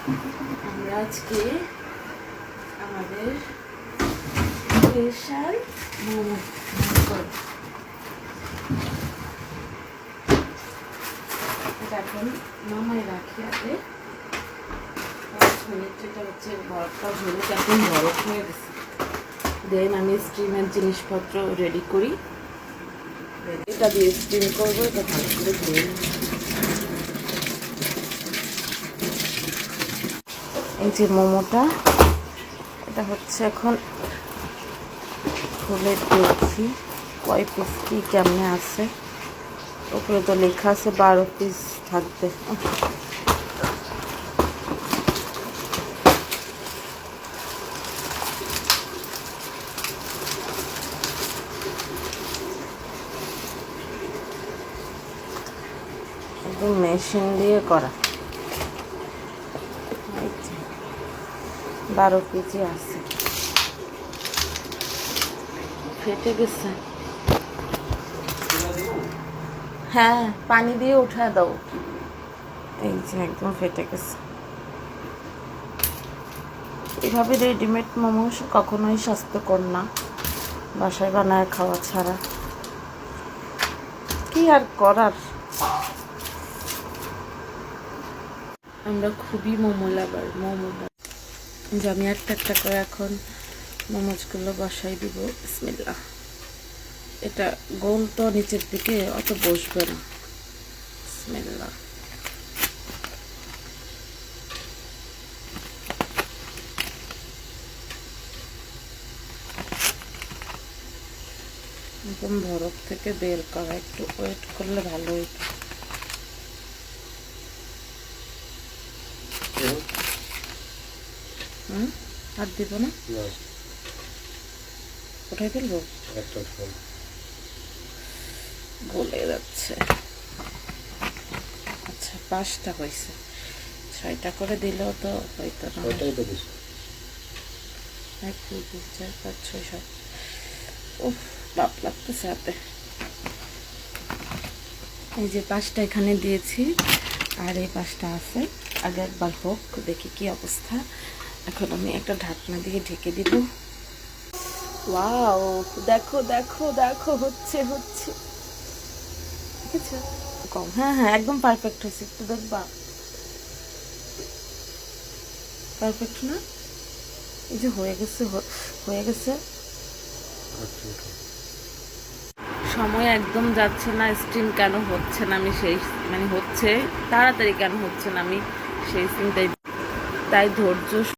আমরা আজকে আমাদের স্পেশাল মোমো করব। এটা এখন নামায় রাখি আগে 5 মিনিট। এটা হচ্ছে বরফটা ঝরে এখন বরফ হয়ে গেছে। দেন আমি স্টিমের জিনিসপত্র রেডি করি। এটা দিয়ে স্টিম করবো। এটা ভালো করে ধুয়ে এই যে মোমোটা, এটা হচ্ছে এখন খুলে দেখি কয় পিস কি কেমনে আছে। উপরে তো লেখা আছে 12 পিস থাকবে। একদম মেশিন দিয়ে করা। 12 কেজি আছে। ফেটে গেছে। হ্যাঁ, পানি দিয়ে উঠা দাও। এই যে একদম ফেটে গেছে। এভাবে রেডিমেড মোমো কখনোই স্বাস্থ্যকর না, বাসায় বানায় খাওয়া ছাড়া। কি আর করার। আমরা খুবই মোমো লাভার। মোমো যে আমি একটা করে এখন মোমোজগুলো বসাই দিব। বিসমিল্লাহ। এটা গোল তো নিচের দিকে অত বসবে না। বিসমিল্লাহ। একদম বরফ থেকে বের করা, একটু ওয়েট করলে ভালো হইতো। আর দিব না, উঠাই ফেলবো। গলে যাচ্ছে। আচ্ছা, 5টা হয়েছে। 6টা করে দিলেও তো হয়তো না। 1 2 3 4 5 6 7। উফ, বাপ লাগতেছে হাতে। এই যে 5টা এখানে দিয়েছি, আর এই 5টা আছে। আগে একবার হোক, দেখি কি অবস্থা। এখন আমি একটা ঢাকনা দিয়ে ঢেকে দিব। ওয়াও, দেখো দেখো দেখো, হচ্ছে হচ্ছে। ঠিক আছে, কম। হ্যাঁ হ্যাঁ, একদম পারফেক্ট হয়েছে। একটু দেখবা, পারফেক্ট না? এই যে হয়ে গেছে, হয়ে গেছে। সময় একদম যাচ্ছে না। স্টিম কেন হচ্ছে না, আমি সেই হচ্ছে তাড়াতাড়ি কেন হচ্ছে না, আমি সেই চিন্তায়। তাই ধৈর্য